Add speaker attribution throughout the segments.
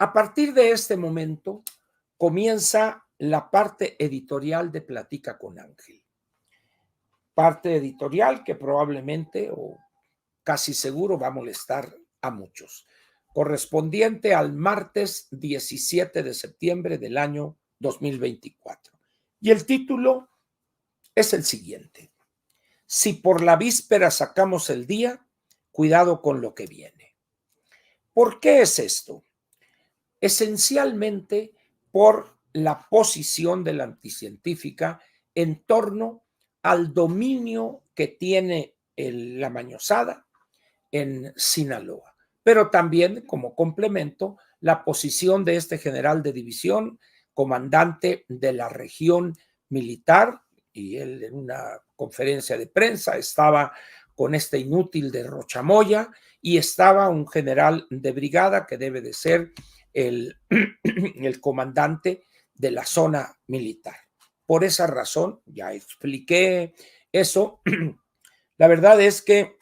Speaker 1: A partir de este momento comienza la parte editorial de Platica con Ángel. Parte editorial que probablemente o casi seguro va a molestar a muchos, correspondiente al martes 17 de septiembre del año 2024. Y el título es el siguiente: si por la víspera sacamos el día, cuidado con lo que viene. ¿Por qué es esto? Esencialmente por la posición de la anticientífica en torno al dominio que tiene la mañosada en Sinaloa, pero también como complemento la posición de este general de división, comandante de la región militar, y él en una conferencia de prensa estaba con este inútil de Rochamoya y estaba un general de brigada que debe de ser el, el comandante de la zona militar. Por esa razón, ya expliqué eso, la verdad es que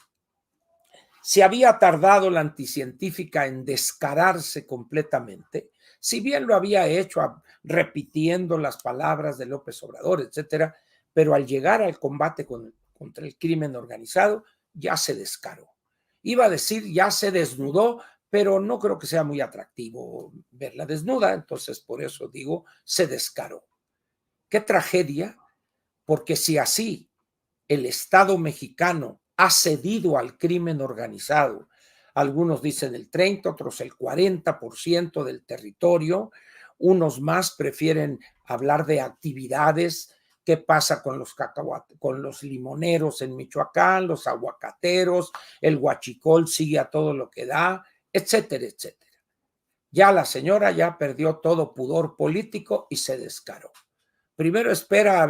Speaker 1: se había tardado la anticientífica en descararse completamente, si bien lo había hecho repitiendo las palabras de López Obrador, etcétera, pero al llegar al combate contra el crimen organizado, ya se descaró. Iba a decir, ya se desnudó, pero no creo que sea muy atractivo verla desnuda, entonces por eso digo, se descaró. Qué tragedia, porque si así el Estado mexicano ha cedido al crimen organizado, algunos dicen el 30, otros el 40% del territorio, unos más prefieren hablar de actividades, qué pasa con con los limoneros en Michoacán, los aguacateros, el huachicol sigue a todo lo que da, etcétera, etcétera. Ya la señora ya perdió todo pudor político y se descaró. Primero espera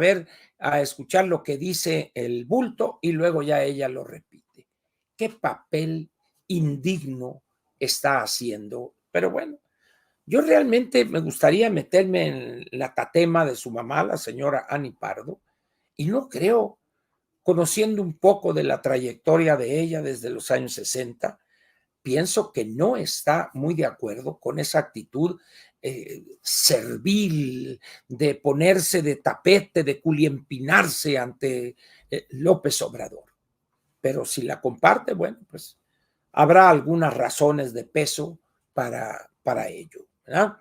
Speaker 1: a escuchar lo que dice el bulto y luego ya ella lo repite. ¿Qué papel indigno está haciendo? Pero bueno, yo realmente me gustaría meterme en la tatema de su mamá, la señora Ani Pardo, y no creo, conociendo un poco de la trayectoria de ella desde los años 60, pienso que no está muy de acuerdo con esa actitud servil de ponerse de tapete, de culiempinarse ante López Obrador. Pero si la comparte, bueno, pues habrá algunas razones de peso para ello, ¿verdad?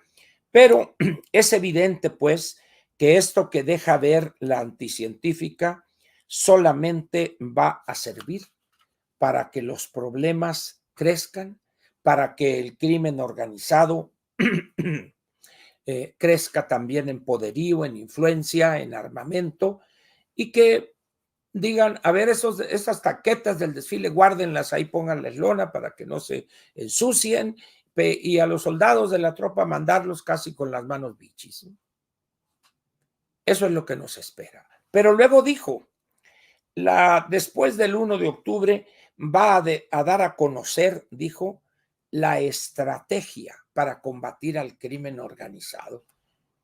Speaker 1: Pero es evidente, pues, que esto que deja ver la anticientífica solamente va a servir para que los problemas crezcan, para que el crimen organizado crezca también en poderío, en influencia, en armamento, y que digan, a ver, esas taquetas del desfile, guárdenlas ahí, pónganles lona para que no se ensucien, y a los soldados de la tropa mandarlos casi con las manos bichis. Eso es lo que nos espera. Pero luego dijo, después del 1 de octubre va a dar a conocer, dijo, la estrategia para combatir al crimen organizado.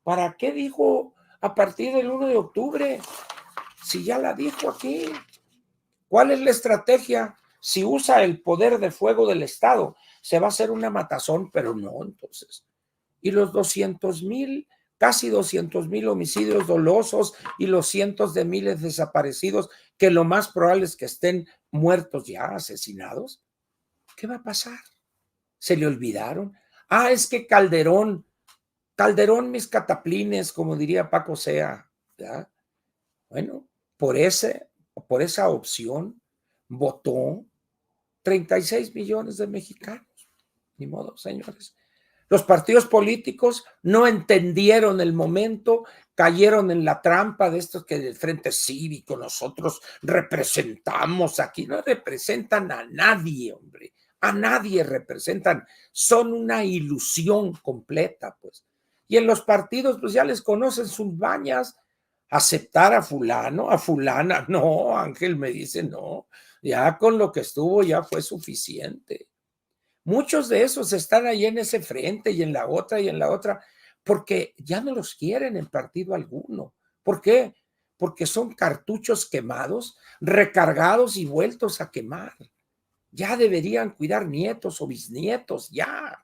Speaker 1: ¿Para qué dijo a partir del 1 de octubre? Si ya la dijo aquí. ¿Cuál es la estrategia? Si usa el poder de fuego del Estado, se va a hacer una matazón, pero no, entonces. Y los 200,000, casi 200,000 homicidios dolosos y los cientos de miles desaparecidos, que lo más probable es que estén muertos ya, asesinados. ¿Qué va a pasar? ¿Se le olvidaron? Ah, es que Calderón mis cataplines, como diría Paco Sea, ¿ya? Bueno, por esa opción votó 36 millones de mexicanos. Ni modo, señores. Los partidos políticos no entendieron el momento, cayeron en la trampa de estos que del Frente Cívico nosotros representamos aquí. No representan a nadie, hombre. A nadie representan. Son una ilusión completa, pues. Y en los partidos, pues ya les conocen sus bañas. Aceptar a fulano, a fulana. No, Ángel me dice, no. Ya con lo que estuvo ya fue suficiente. Muchos de esos están ahí en ese frente y en la otra y en la otra, porque ya no los quieren en partido alguno. ¿Por qué? Porque son cartuchos quemados, recargados y vueltos a quemar. Ya deberían cuidar nietos o bisnietos, ya.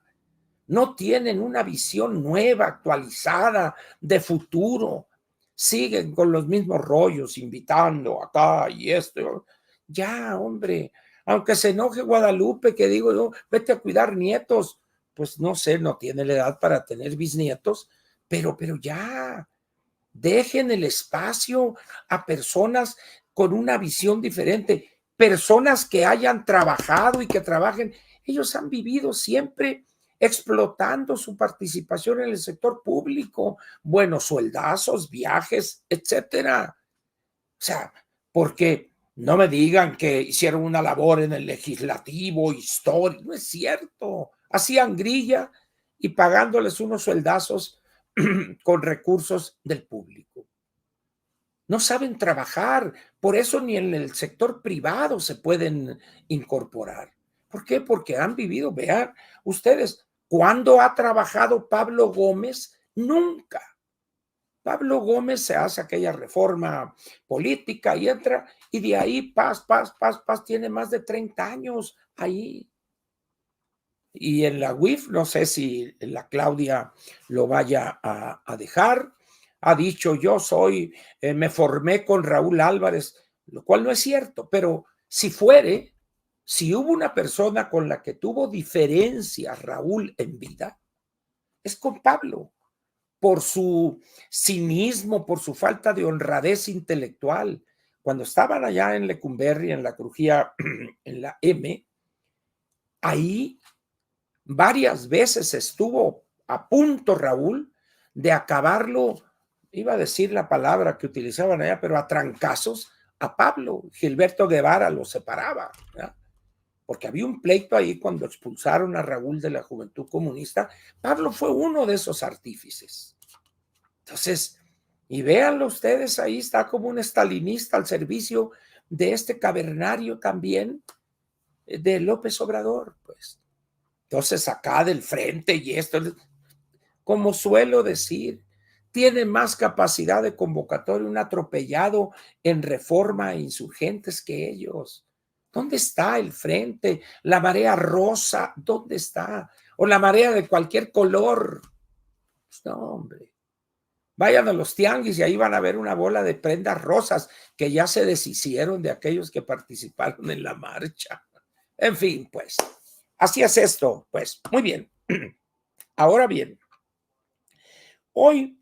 Speaker 1: no tienen una visión nueva, actualizada, de futuro. Siguen con los mismos rollos, invitando acá y esto. Ya, hombre, aunque se enoje Guadalupe, que digo yo, vete a cuidar nietos, pues no sé, no tiene la edad para tener bisnietos, pero ya, dejen el espacio a personas con una visión diferente, personas que hayan trabajado y que trabajen. Ellos han vivido siempre explotando su participación en el sector público, buenos sueldazos, viajes, etcétera. O sea, porque no me digan que hicieron una labor en el legislativo histórico, no es cierto. Hacían grilla y pagándoles unos sueldazos con recursos del público. No saben trabajar, por eso ni en el sector privado se pueden incorporar. ¿Por qué? Porque han vivido, vean ustedes, ¿cuándo ha trabajado Pablo Gómez? Nunca. Pablo Gómez se hace aquella reforma política y entra, y de ahí paz, tiene más de 30 años ahí. Y en la UIF, no sé si la Claudia lo vaya a dejar, ha dicho yo me formé con Raúl Álvarez, lo cual no es cierto, pero si hubo una persona con la que tuvo diferencias Raúl en vida, es con Pablo, por su cinismo, por su falta de honradez intelectual. Cuando estaban allá en Lecumberri, en la crujía, en la M, ahí varias veces estuvo a punto Raúl de acabarlo, iba a decir la palabra que utilizaban allá, pero a trancazos a Pablo. Gilberto Guevara lo separaba, ¿verdad? Porque había un pleito ahí cuando expulsaron a Raúl de la Juventud Comunista. Pablo fue uno de esos artífices. Entonces, y véanlo ustedes, ahí está como un estalinista al servicio de este cavernario también de López Obrador, pues. Entonces, acá del frente y esto, como suelo decir, tiene más capacidad de convocatoria un atropellado en Reforma e Insurgentes que ellos. ¿Dónde está el frente? La marea rosa, ¿dónde está? O la marea de cualquier color. Pues no, hombre. Vayan a los tianguis y ahí van a ver una bola de prendas rosas que ya se deshicieron de aquellos que participaron en la marcha. En fin, pues, así es esto. Pues, muy bien. Ahora bien, hoy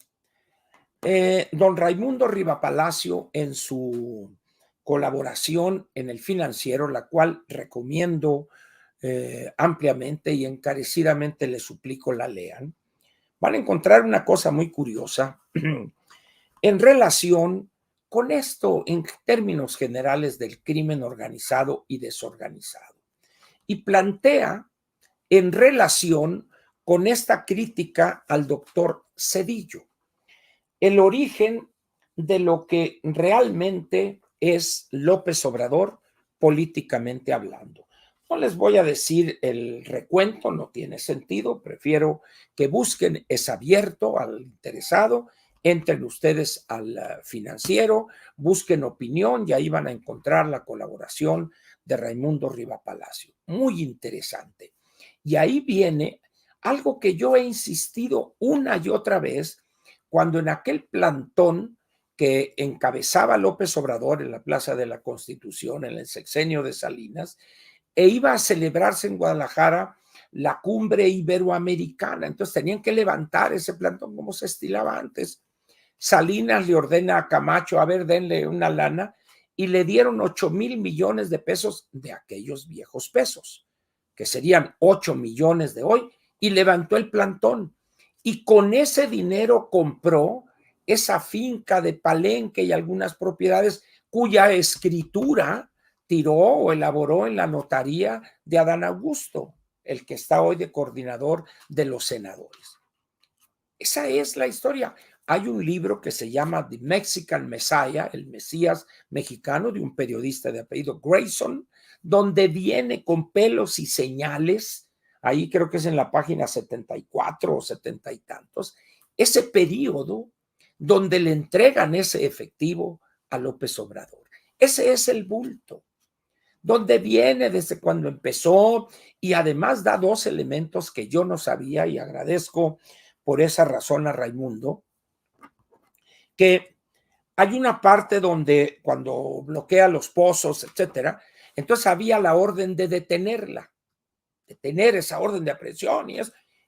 Speaker 1: don Raimundo Riva Palacio, en su colaboración en El Financiero, la cual recomiendo ampliamente y encarecidamente les suplico la lean, van a encontrar una cosa muy curiosa en relación con esto en términos generales del crimen organizado y desorganizado. Y plantea en relación con esta crítica al doctor Zedillo el origen de lo que realmente es López Obrador políticamente hablando. No les voy a decir el recuento, no tiene sentido, prefiero que busquen, es abierto al interesado, entren ustedes al Financiero, busquen opinión y ahí van a encontrar la colaboración de Raimundo Riva Palacio. Muy interesante. Y ahí viene algo que yo he insistido una y otra vez cuando en aquel plantón que encabezaba López Obrador en la Plaza de la Constitución, en el sexenio de Salinas, e iba a celebrarse en Guadalajara la cumbre iberoamericana. Entonces tenían que levantar ese plantón como se estilaba antes. Salinas le ordena a Camacho, a ver, denle una lana, y le dieron 8,000 millones de pesos de aquellos viejos pesos, que serían 8 millones de hoy, y levantó el plantón. Y con ese dinero compró esa finca de Palenque y algunas propiedades cuya escritura tiró o elaboró en la notaría de Adán Augusto, el que está hoy de coordinador de los senadores. Esa es la historia. Hay un libro que se llama The Mexican Messiah, el Mesías mexicano, de un periodista de apellido Grayson, donde viene con pelos y señales, ahí creo que es en la página 74 o 70 y tantos, ese periodo donde le entregan ese efectivo a López Obrador. Ese es el bulto. donde viene desde cuando empezó, y además da dos elementos que yo no sabía, y agradezco por esa razón a Raimundo, que hay una parte donde cuando bloquea los pozos, etcétera, entonces había la orden de detenerla, detener esa orden de aprehensión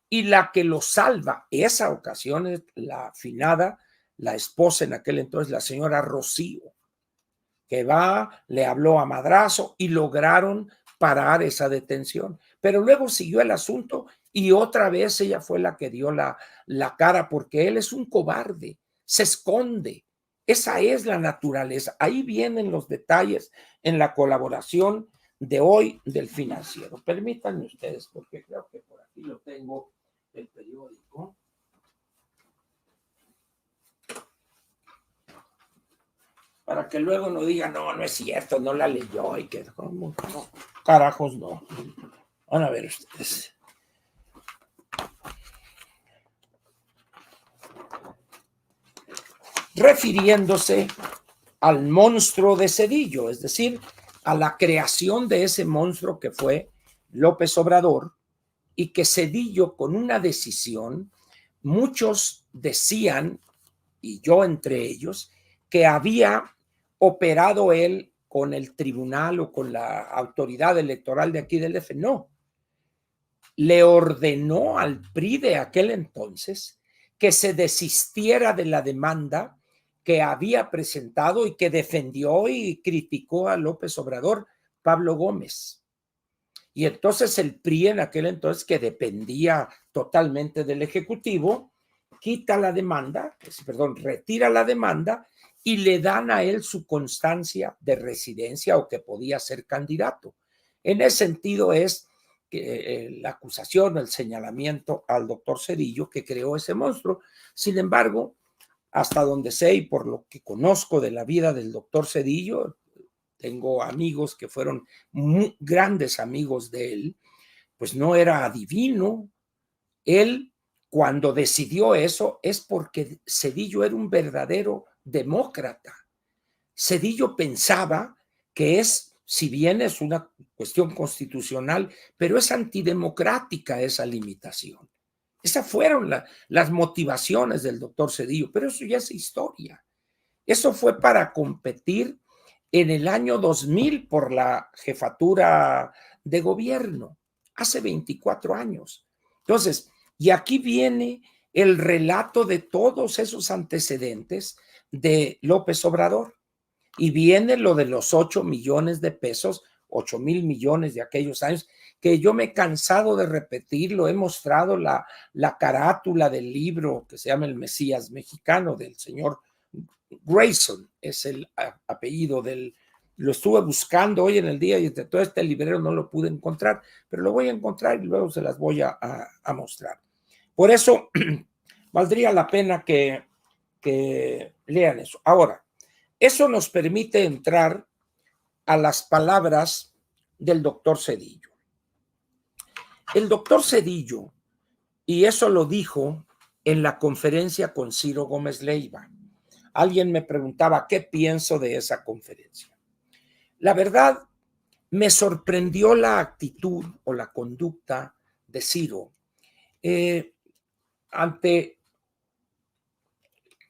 Speaker 1: y la que lo salva, esa ocasión es la finada, la esposa en aquel entonces, la señora Rocío, que va, le habló a madrazo y lograron parar esa detención. Pero luego siguió el asunto y otra vez ella fue la que dio la cara porque él es un cobarde, se esconde. Esa es la naturaleza. Ahí vienen los detalles en la colaboración de hoy del Financiero. Permítanme ustedes, porque creo que por aquí lo tengo, el periódico. Para que luego no diga, no, no es cierto, no la leyó y que no, carajos no. Van a ver ustedes. Refiriéndose al monstruo de Zedillo, es decir, a la creación de ese monstruo que fue López Obrador, y que Zedillo, con una decisión, muchos decían, y yo entre ellos, que había operado él con el tribunal o con la autoridad electoral de aquí del DF. No, le ordenó al PRI de aquel entonces que se desistiera de la demanda que había presentado y que defendió y criticó a López Obrador, Pablo Gómez. Y entonces el PRI en aquel entonces, que dependía totalmente del Ejecutivo, quita la demanda, perdón, retira la demanda y le dan a él su constancia de residencia o que podía ser candidato. En ese sentido es que, la acusación, el señalamiento al doctor Zedillo que creó ese monstruo. Sin embargo, hasta donde sé y por lo que conozco de la vida del doctor Zedillo, tengo amigos que fueron muy grandes amigos de él, pues no era adivino. Él, cuando decidió eso, es porque Zedillo era un verdadero demócrata. Zedillo pensaba que es, si bien es una cuestión constitucional, pero es antidemocrática esa limitación. Esas fueron las motivaciones del doctor Zedillo, pero eso ya es historia. Eso fue para competir en el año 2000 por la jefatura de gobierno, hace 24 años. Entonces, y aquí viene el relato de todos esos antecedentes de López Obrador. Y viene lo de los 8 millones de pesos, 8,000 millones de aquellos años, que yo me he cansado de repetirlo. He mostrado la carátula del libro que se llama El Mesías Mexicano, del señor Grayson, es el apellido del. Lo estuve buscando hoy en el día y entre todo este librero no lo pude encontrar, pero lo voy a encontrar y luego se las voy a mostrar. Por eso valdría la pena que lean eso. Ahora, eso nos permite entrar a las palabras del doctor Zedillo. El doctor Zedillo, y eso lo dijo en la conferencia con Ciro Gómez Leiva. Alguien me preguntaba qué pienso de esa conferencia. La verdad, me sorprendió la actitud o la conducta de Ciro ante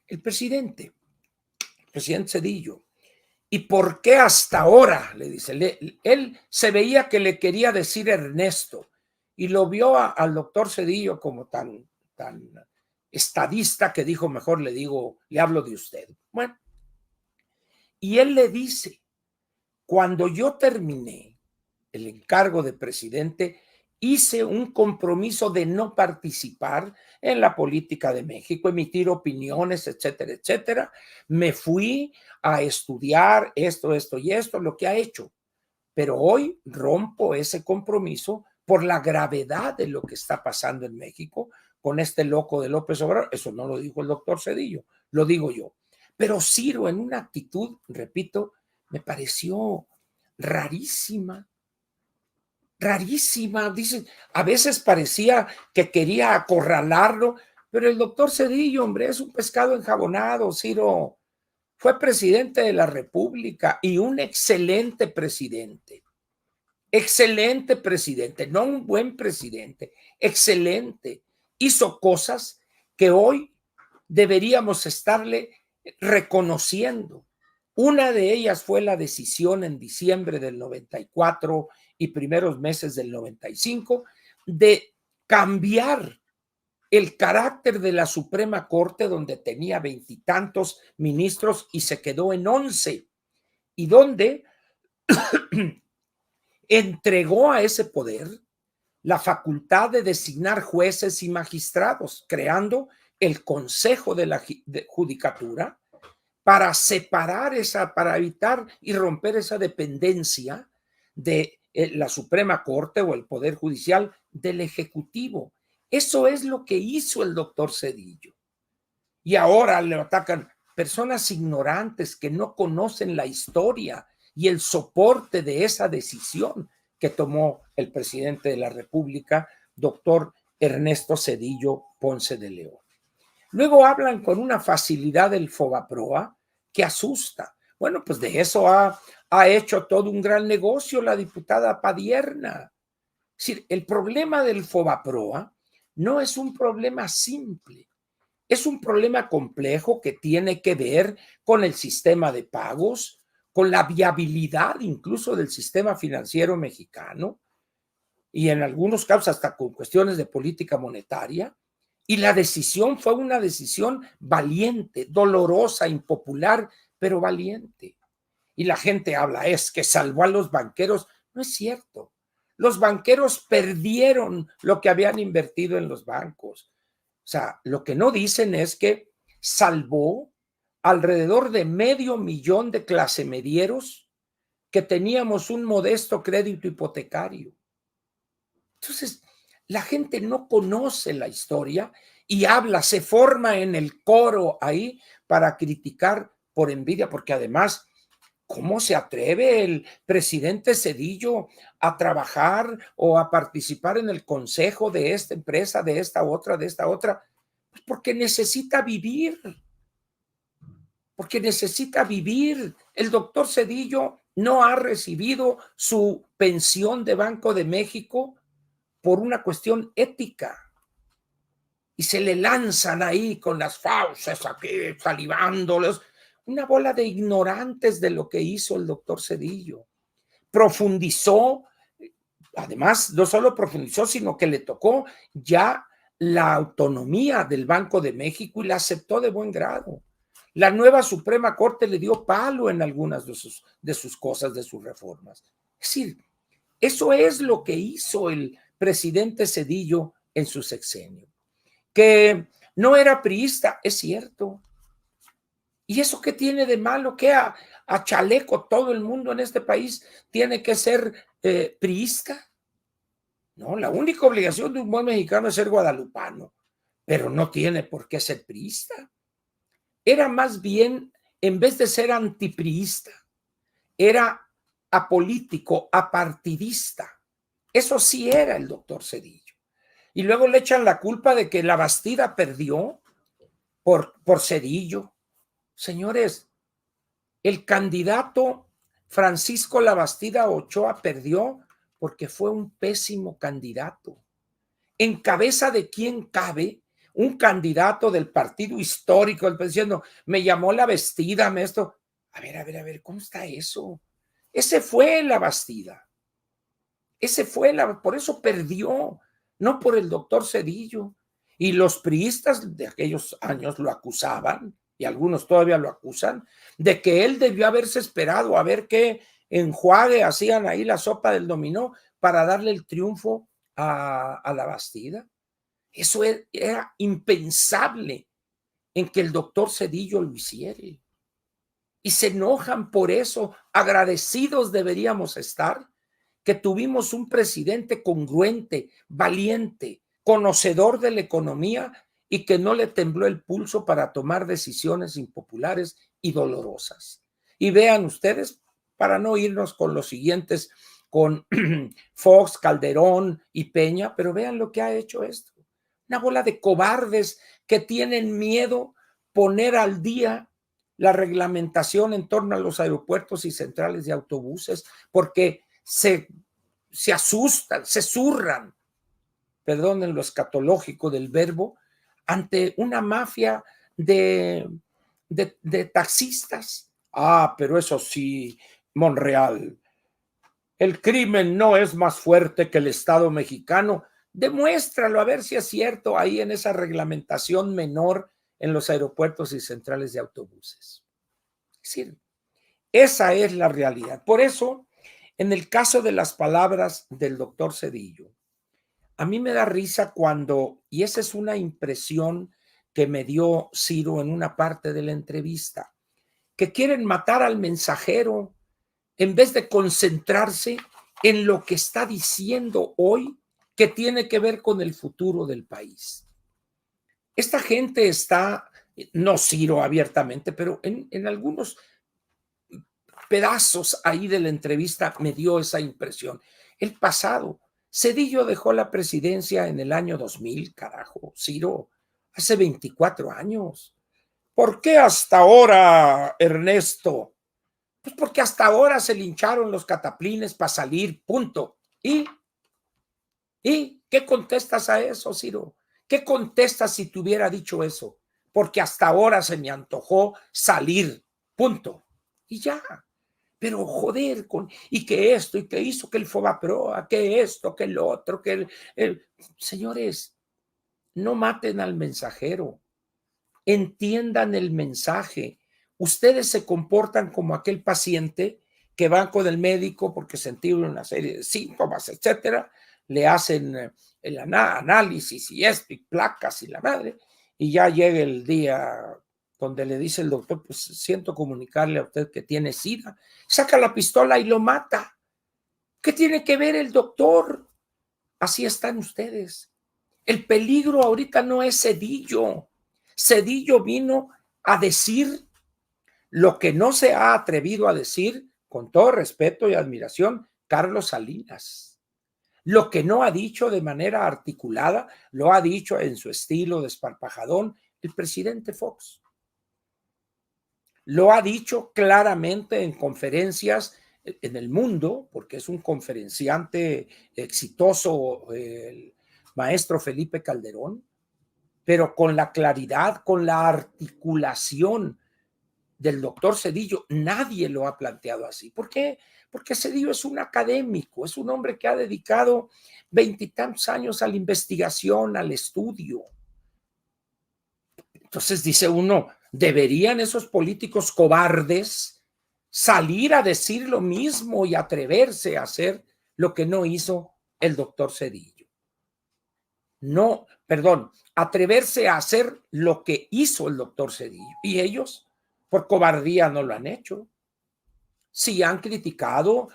Speaker 1: el presidente Zedillo. ¿Y por qué hasta ahora? Le dice. Él se veía que le quería decir Ernesto y lo vio al doctor Zedillo como tan estadista que dijo, mejor le hablo de usted. Bueno, y él le dice, cuando yo terminé el encargo de presidente, hice un compromiso de no participar en la política de México, emitir opiniones, etcétera, etcétera. Me fui a estudiar esto y esto, lo que ha hecho. Pero hoy rompo ese compromiso por la gravedad de lo que está pasando en México con este loco de López Obrador. Eso no lo dijo el doctor Zedillo, lo digo yo. Pero Ciro, en una actitud, repito, me pareció rarísima. Rarísima, dice, a veces parecía que quería acorralarlo, pero el doctor Zedillo, hombre, es un pescado enjabonado. Ciro fue presidente de la República y un excelente presidente. excelente presidente, no un buen presidente, excelente. Hizo cosas que hoy deberíamos estarle reconociendo. Una de ellas fue la decisión en diciembre del 94 y primeros meses del 95 de cambiar el carácter de la Suprema Corte, donde tenía veintitantos ministros y se quedó en 11, y donde entregó a ese poder la facultad de designar jueces y magistrados, creando el Consejo de la Judicatura para separar para evitar y romper esa dependencia de la Suprema Corte o el Poder Judicial del Ejecutivo. Eso es lo que hizo el doctor Zedillo. Y ahora le atacan personas ignorantes que no conocen la historia y el soporte de esa decisión que tomó el presidente de la República, doctor Ernesto Zedillo Ponce de León. Luego hablan con una facilidad del Fobaproa que asusta. Bueno, pues de eso ha hecho todo un gran negocio la diputada Padierna. Es decir, el problema del Fobaproa no es un problema simple, es un problema complejo que tiene que ver con el sistema de pagos, con la viabilidad incluso del sistema financiero mexicano y en algunos casos hasta con cuestiones de política monetaria. Y la decisión fue una decisión valiente, dolorosa, impopular, pero valiente. Y la gente habla, es que salvó a los banqueros. No es cierto. Los banqueros perdieron lo que habían invertido en los bancos. O sea, lo que no dicen es que salvó alrededor de 500,000 de clasemedieros que teníamos un modesto crédito hipotecario. Entonces, la gente no conoce la historia y habla, se forma en el coro ahí para criticar por envidia, porque además, ¿cómo se atreve el presidente Zedillo a trabajar o a participar en el consejo de esta empresa, de esta otra, de esta otra? Pues porque necesita vivir, porque necesita vivir. El doctor Zedillo no ha recibido su pensión de Banco de México por una cuestión ética. Y se le lanzan ahí con las fauces aquí, salivándolos. Una bola de ignorantes de lo que hizo el doctor Zedillo. Profundizó, además, no solo profundizó, sino que le tocó ya la autonomía del Banco de México y la aceptó de buen grado. La nueva Suprema Corte le dio palo en algunas de sus cosas, de sus reformas. Es decir, eso es lo que hizo el presidente Zedillo en su sexenio. Que no era priista, es cierto. ¿Y eso qué tiene de malo? ¿Qué a chaleco todo el mundo en este país tiene que ser priista? No, la única obligación de un buen mexicano es ser guadalupano, pero no tiene por qué ser priista. Era más bien, en vez de ser antipriista, era apolítico, apartidista. Eso sí era el doctor Zedillo. Y luego le echan la culpa de que la Bastida perdió por Zedillo. Señores, el candidato Francisco Labastida Ochoa perdió porque fue un pésimo candidato. ¿En cabeza de quién cabe un candidato del partido histórico diciendo, me llamó la Bastida, esto? A ver, ¿cómo está eso? Ese fue la Bastida. Por eso perdió, no por el doctor Zedillo. Y los priistas de aquellos años lo acusaban, y algunos todavía lo acusan, de que él debió haberse esperado a ver qué enjuague hacían ahí la sopa del dominó para darle el triunfo a la Bastida. Eso era impensable en que el doctor Zedillo lo hiciera. Y se enojan por eso. Agradecidos deberíamos estar que tuvimos un presidente congruente, valiente, conocedor de la economía y que no le tembló el pulso para tomar decisiones impopulares y dolorosas. Y vean ustedes, para no irnos con los siguientes, con Fox, Calderón y Peña, pero vean lo que ha hecho esto. Una bola de cobardes que tienen miedo poner al día la reglamentación en torno a los aeropuertos y centrales de autobuses, porque se se asustan, se zurran, perdonen lo escatológico del verbo, ante una mafia de taxistas. Ah, pero eso sí, Monreal, el crimen no es más fuerte que el Estado mexicano. Demuéstralo, a ver si es cierto ahí en esa reglamentación menor en los aeropuertos y centrales de autobuses. Es decir, esa es la realidad. Por eso, en el caso de las palabras del doctor Zedillo, a mí me da risa cuando, y esa es una impresión que me dio Ciro en una parte de la entrevista, que quieren matar al mensajero en vez de concentrarse en lo que está diciendo hoy que tiene que ver con el futuro del país. Esta gente está, no Ciro abiertamente, pero en algunos pedazos ahí de la entrevista me dio esa impresión. El pasado, Zedillo dejó la presidencia en el año 2000, carajo, Ciro, hace 24 años. ¿Por qué hasta ahora, Ernesto? Pues porque hasta ahora se lincharon los cataplines para salir, punto. ¿Y qué contestas a eso, Ciro? ¿Qué contestas si te hubiera dicho eso? Porque hasta ahora se me antojó salir, punto. Y ya. Pero joder, y que esto, y que hizo que el Fobaproa, que esto, que el otro, que señores, no maten al mensajero, entiendan el mensaje. Ustedes se comportan como aquel paciente que va con el médico porque sentieron una serie de síntomas, etcétera, le hacen el análisis y esto, y placas y la madre, y ya llega el día donde le dice el doctor, pues siento comunicarle a usted que tiene SIDA, saca la pistola y lo mata. ¿Qué tiene que ver el doctor? Así están ustedes. El peligro ahorita no es Zedillo. Zedillo vino a decir lo que no se ha atrevido a decir, con todo respeto y admiración, Carlos Salinas. Lo que no ha dicho de manera articulada, lo ha dicho en su estilo desparpajadón el presidente Fox. Lo ha dicho claramente en conferencias en el mundo, porque es un conferenciante exitoso, el maestro Felipe Calderón, pero con la claridad, con la articulación del doctor Zedillo, nadie lo ha planteado así. ¿Por qué? Porque Zedillo es un académico, es un hombre que ha dedicado 20 y tantos años a la investigación, al estudio. Entonces dice uno, ¿deberían esos políticos cobardes salir a decir lo mismo y atreverse a hacer lo que no hizo el doctor Zedillo? No, perdón, atreverse a hacer lo que hizo el doctor Zedillo. Y ellos, por cobardía, no lo han hecho. Sí, han criticado,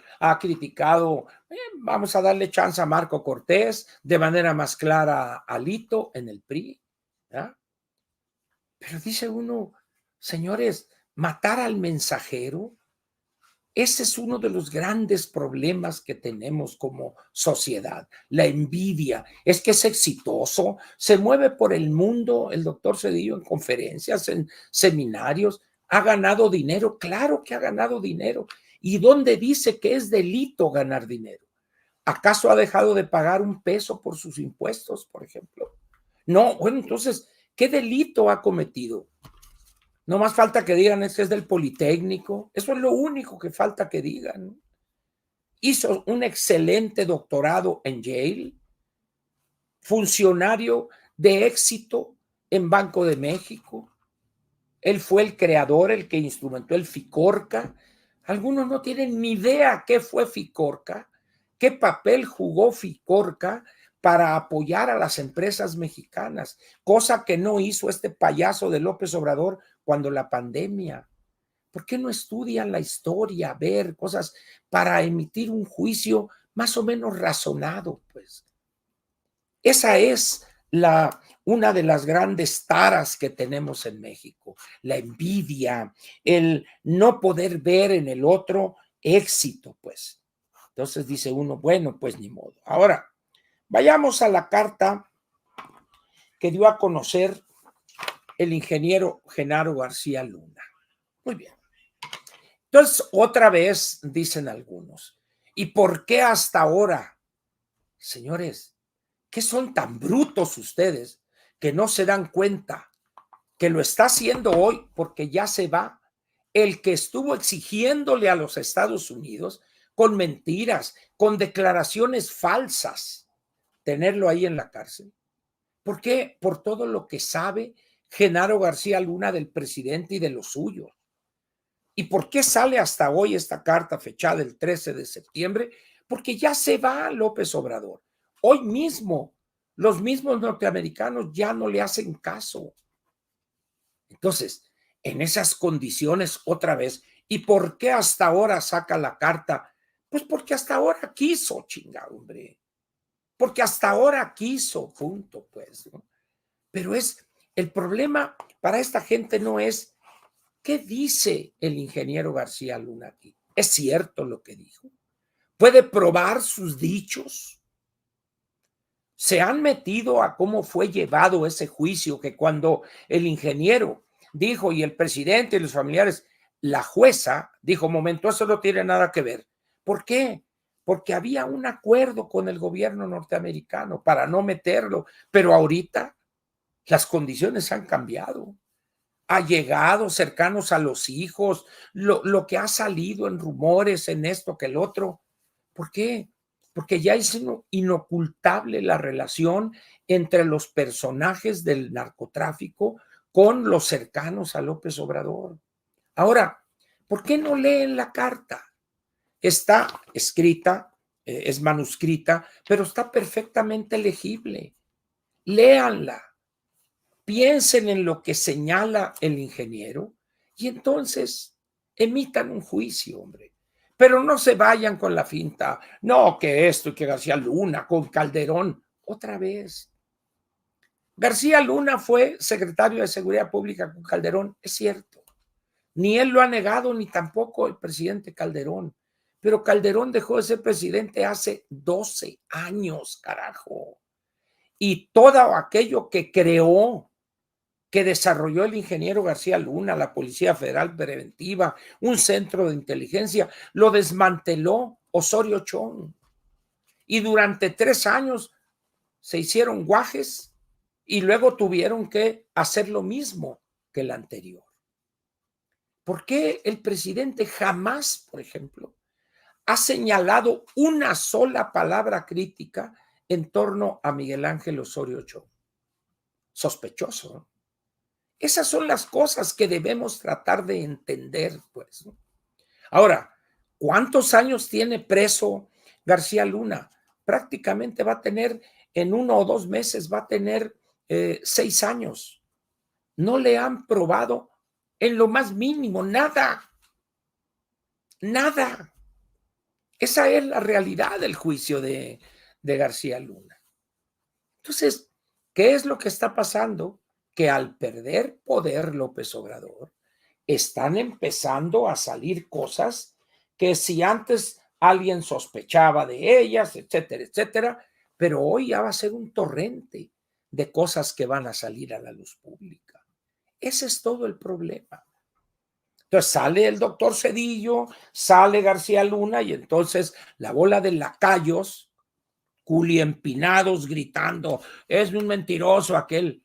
Speaker 1: vamos a darle chance a Marco Cortés, de manera más clara a Lito en el PRI. ¿Ya? Pero dice uno, señores, matar al mensajero, ese es uno de los grandes problemas que tenemos como sociedad, la envidia. Es que es exitoso, se mueve por el mundo, el doctor Zedillo en conferencias, en seminarios, ha ganado dinero, claro que ha ganado dinero. ¿Y dónde dice que es delito ganar dinero? ¿Acaso ha dejado de pagar un peso por sus impuestos, por ejemplo? No, bueno, entonces, ¿qué delito ha cometido? No más falta que digan es que es del Politécnico. Eso es lo único que falta que digan. Hizo un excelente doctorado en Yale, funcionario de éxito en Banco de México. Él fue el creador, el que instrumentó el FICORCA. Algunos no tienen ni idea qué fue FICORCA, qué papel jugó FICORCA para apoyar a las empresas mexicanas, cosa que no hizo este payaso de López Obrador cuando la pandemia. ¿Por qué no estudian la historia, ver cosas para emitir un juicio más o menos razonado? Pues esa es una de las grandes taras que tenemos en México, la envidia, el no poder ver en el otro éxito, pues. Entonces dice uno, bueno, pues ni modo. Ahora, vayamos a la carta que dio a conocer el ingeniero Genaro García Luna. Muy bien. Entonces, otra vez dicen algunos, ¿Y por qué hasta ahora? Señores, ¿qué son tan brutos ustedes que no se dan cuenta que lo está haciendo hoy porque ya se va el que estuvo exigiéndole a los Estados Unidos con mentiras, con declaraciones falsas, tenerlo ahí en la cárcel? ¿Por qué? Por todo lo que sabe Genaro García Luna del presidente y de los suyos. ¿Y por qué sale hasta hoy esta carta fechada el 13 de septiembre? Porque ya se va López Obrador. Hoy mismo, los mismos norteamericanos ya no le hacen caso. Entonces, en esas condiciones, otra vez, ¿y por qué hasta ahora saca la carta? Pues porque hasta ahora quiso, chingado, hombre. Porque hasta ahora quiso, punto, pues, ¿no? Pero el problema para esta gente no es qué dice el ingeniero García Luna aquí. ¿Es cierto lo que dijo? ¿Puede probar sus dichos? ¿Se han metido a cómo fue llevado ese juicio que cuando el ingeniero dijo y el presidente y los familiares, la jueza dijo, momento, eso no tiene nada que ver? ¿Por qué? Porque había un acuerdo con el gobierno norteamericano para no meterlo, pero ahorita las condiciones han cambiado. Allegados, cercanos a los hijos, lo que ha salido en rumores, en esto que el otro. ¿Por qué? Porque ya es inocultable la relación entre los personajes del narcotráfico con los cercanos a López Obrador. Ahora, ¿por qué no leen la carta? Está escrita, es manuscrita, pero está perfectamente legible. Léanla, piensen en lo que señala el ingeniero y entonces emitan un juicio, hombre. Pero no se vayan con la finta, no, que esto y que García Luna con Calderón. Otra vez, García Luna fue secretario de Seguridad Pública con Calderón, es cierto. Ni él lo ha negado, ni tampoco el presidente Calderón. Pero Calderón dejó de ser presidente hace 12 años, carajo. Y todo aquello que creó, que desarrolló el ingeniero García Luna, la Policía Federal Preventiva, un centro de inteligencia, lo desmanteló Osorio Chong. Y durante 3 años se hicieron guajes y luego tuvieron que hacer lo mismo que el anterior. ¿Por qué el presidente jamás, por ejemplo, ha señalado una sola palabra crítica en torno a Miguel Ángel Osorio Chong? Sospechoso, ¿no? Esas son las cosas que debemos tratar de entender, pues, ¿no? Ahora, ¿cuántos años tiene preso García Luna? Prácticamente va a tener, en 1 o 2 meses, va a tener 6 años. No le han probado en lo más mínimo, nada, nada. Esa es la realidad del juicio de García Luna. Entonces, ¿qué es lo que está pasando? Que al perder poder López Obrador, están empezando a salir cosas que si antes alguien sospechaba de ellas, etcétera, etcétera, pero hoy ya va a ser un torrente de cosas que van a salir a la luz pública. Ese es todo el problema. Entonces sale el doctor Cedillo, sale García Luna y entonces la bola de lacayos, culiempinados gritando, es un mentiroso aquel.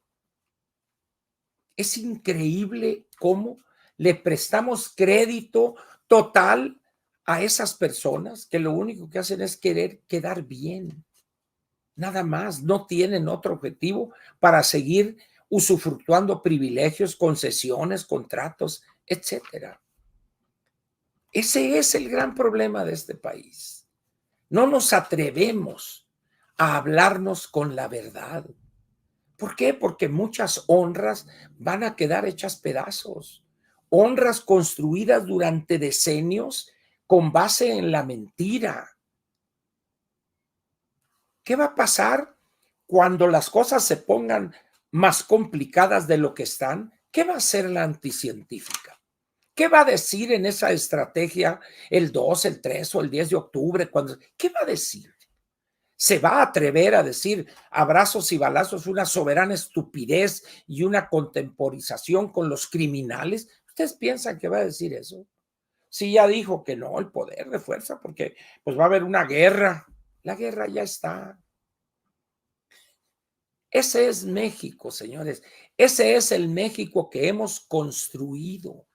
Speaker 1: Es increíble cómo le prestamos crédito total a esas personas que lo único que hacen es querer quedar bien. Nada más, no tienen otro objetivo para seguir usufructuando privilegios, concesiones, contratos, etcétera. Ese es el gran problema de este país. No nos atrevemos a hablarnos con la verdad. ¿Por qué? Porque muchas honras van a quedar hechas pedazos. Honras construidas durante decenios con base en la mentira. ¿Qué va a pasar cuando las cosas se pongan más complicadas de lo que están? ¿Qué va a hacer la anticientífica? ¿Qué va a decir en esa estrategia el 2, el 3 o el 10 de octubre? ¿Qué va a decir? ¿Se va a atrever a decir abrazos y balazos, una soberana estupidez y una contemporización con los criminales? ¿Ustedes piensan que va a decir eso? Sí, ya dijo que no, el poder de fuerza, porque pues va a haber una guerra. La guerra ya está. Ese es México, señores. Ese es el México que hemos construido.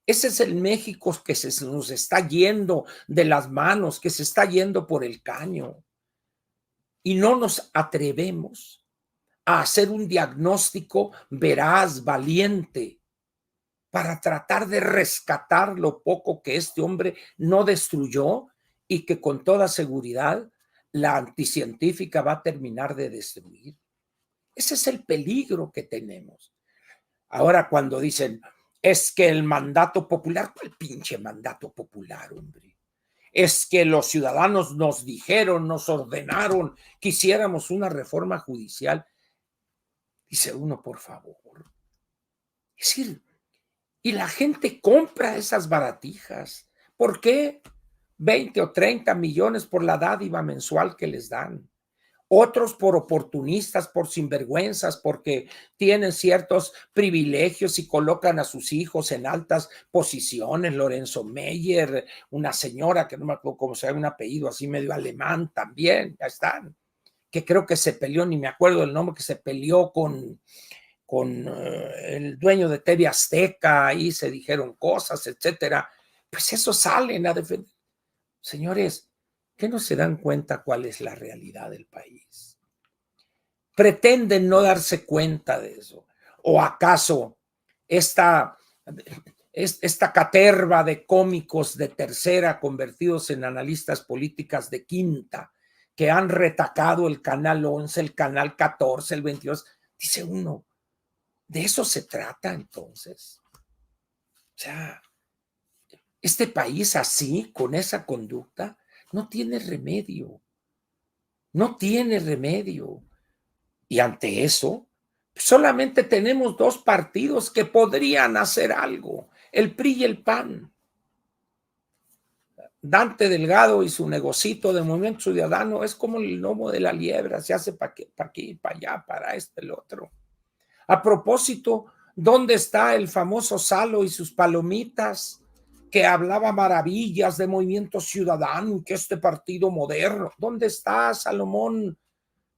Speaker 1: Ese es el México que se nos está yendo de las manos, que se está yendo por el caño. Y no nos atrevemos a hacer un diagnóstico veraz, valiente, para tratar de rescatar lo poco que este hombre no destruyó y que con toda seguridad la anticientífica va a terminar de destruir. Ese es el peligro que tenemos. Ahora cuando dicen, es que el mandato popular, ¿cuál pinche mandato popular, hombre? Es que los ciudadanos nos dijeron, nos ordenaron que hiciéramos una reforma judicial. Dice uno, por favor. Es decir, y la gente compra esas baratijas. ¿Por qué? 20 o 30 millones por la dádiva mensual que les dan. Otros por oportunistas, por sinvergüenzas, porque tienen ciertos privilegios y colocan a sus hijos en altas posiciones. Lorenzo Meyer, una señora que no me acuerdo cómo se llama, un apellido así medio alemán también, ya están, que creo que se peleó, ni me acuerdo el nombre, que se peleó con el dueño de TV Azteca, y se dijeron cosas, etcétera. Pues eso salen a defender. Señores, ¿qué no se dan cuenta cuál es la realidad del país? Pretenden no darse cuenta de eso. ¿O acaso esta caterva de cómicos de tercera convertidos en analistas políticas de quinta, que han retacado el canal 11, el canal 14, el 22, dice uno, ¿de eso se trata entonces? O sea, este país así, con esa conducta, no tiene remedio. No tiene remedio. Y ante eso, solamente tenemos dos partidos que podrían hacer algo, el PRI y el PAN. Dante Delgado y su negocito de Movimiento Ciudadano es como el lomo de la liebre, se hace para aquí, para allá, para el otro. A propósito, ¿dónde está el famoso Salo y sus palomitas que hablaba maravillas de Movimiento Ciudadano y que este partido moderno? ¿Dónde está, Salomón?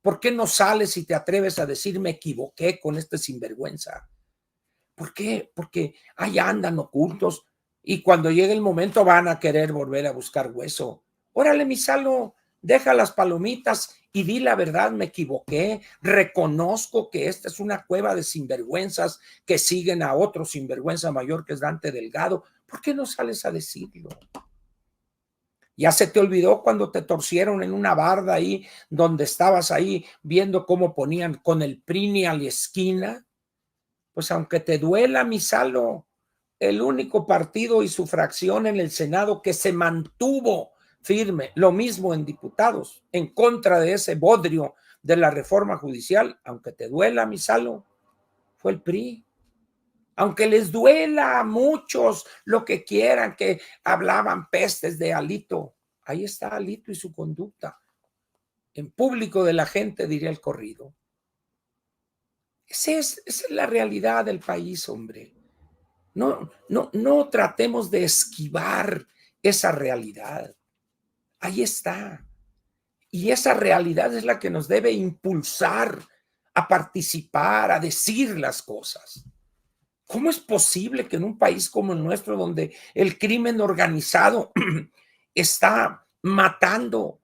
Speaker 1: ¿Por qué no sales y te atreves a decir me equivoqué con este sinvergüenza? ¿Por qué? Porque ahí andan ocultos y cuando llegue el momento van a querer volver a buscar hueso. Órale, mi Salo, deja las palomitas y di la verdad, me equivoqué. Reconozco que esta es una cueva de sinvergüenzas que siguen a otro sinvergüenza mayor que es Dante Delgado. ¿Por qué no sales a decirlo? Ya se te olvidó cuando te torcieron en una barda ahí, donde estabas ahí viendo cómo ponían con el PRI a la esquina. Pues aunque te duela, mi Salo, el único partido y su fracción en el Senado que se mantuvo firme, lo mismo en diputados, en contra de ese bodrio de la reforma judicial, aunque te duela, mi Salo, fue el PRI. Aunque les duela a muchos lo que quieran, que hablaban pestes de Alito, ahí está Alito y su conducta. En público de la gente, diría el corrido. Esa es la realidad del país, hombre. No tratemos de esquivar esa realidad. Ahí está. Y esa realidad es la que nos debe impulsar a participar, a decir las cosas. ¿Cómo es posible que en un país como el nuestro, donde el crimen organizado está matando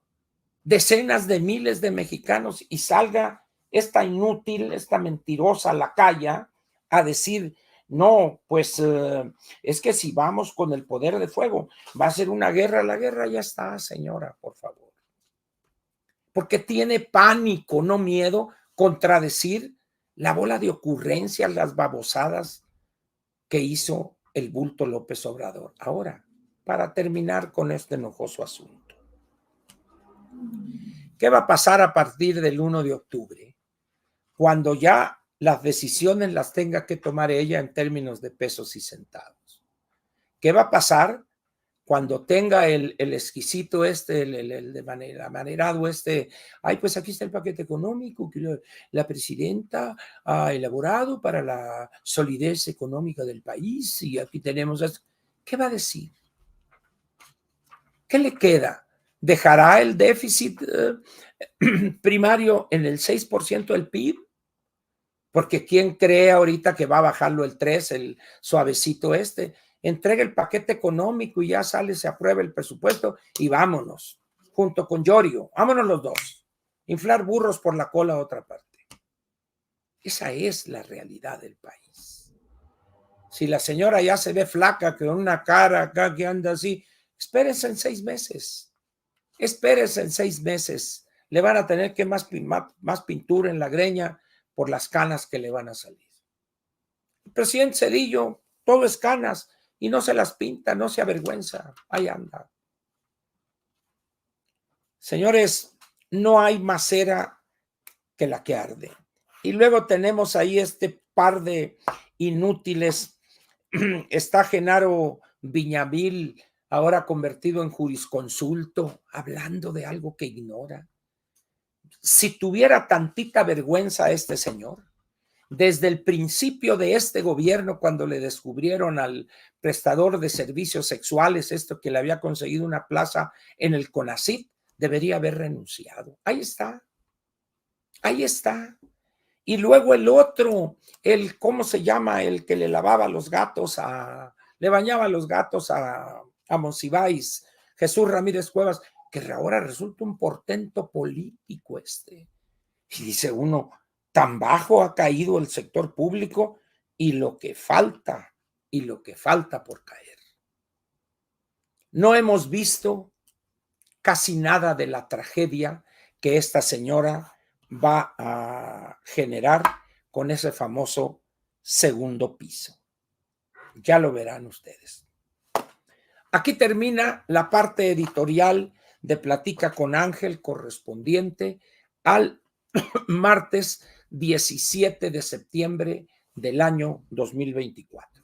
Speaker 1: decenas de miles de mexicanos y salga esta inútil, esta mentirosa lacaya a decir, no, pues es que si vamos con el poder de fuego, va a ser una guerra? La guerra ya está, señora, por favor. Porque tiene pánico, no miedo, contradecir la bola de ocurrencias, las babosadas que hizo el bulto López Obrador. Ahora, para terminar con este enojoso asunto, ¿qué va a pasar a partir del 1 de octubre? Cuando ya las decisiones las tenga que tomar ella en términos de pesos y centavos. ¿Qué va a pasar cuando tenga el exquisito el de manerado ay, pues aquí está el paquete económico que la presidenta ha elaborado para la solidez económica del país y aquí tenemos esto? ¿Qué va a decir? ¿Qué le queda? ¿Dejará el déficit primario en el 6% del PIB? Porque ¿quién cree ahorita que va a bajarlo el 3, el suavecito este? Entrega el paquete económico y ya sale, se aprueba el presupuesto y vámonos, junto con Llorio, vámonos los dos. Inflar burros por la cola a otra parte. Esa es la realidad del país. Si la señora ya se ve flaca, con una cara acá que anda así, espérense en 6 meses. Espérense en 6 meses. Le van a tener que más pintura en la greña por las canas que le van a salir. El presidente Cedillo, todo es canas y no se las pinta, no se avergüenza. Ahí anda. Señores, no hay más cera que la que arde. Y luego tenemos ahí este par de inútiles. Está Genaro Viñamil, ahora convertido en jurisconsulto, hablando de algo que ignora. Si tuviera tantita vergüenza este señor, desde el principio de este gobierno, cuando le descubrieron al prestador de servicios sexuales, esto que le había conseguido una plaza en el CONACYT, debería haber renunciado. Ahí está. Ahí está. Y luego el otro, el, ¿cómo se llama? El que le lavaba los gatos le bañaba los gatos a Monsiváis, Jesús Ramírez Cuevas, que ahora resulta un portento político este. Y dice uno, tan bajo ha caído el sector público y lo que falta por caer. No hemos visto casi nada de la tragedia que esta señora va a generar con ese famoso segundo piso. Ya lo verán ustedes. Aquí termina la parte editorial de Platica con Ángel correspondiente al martes 17 de septiembre del año 2024.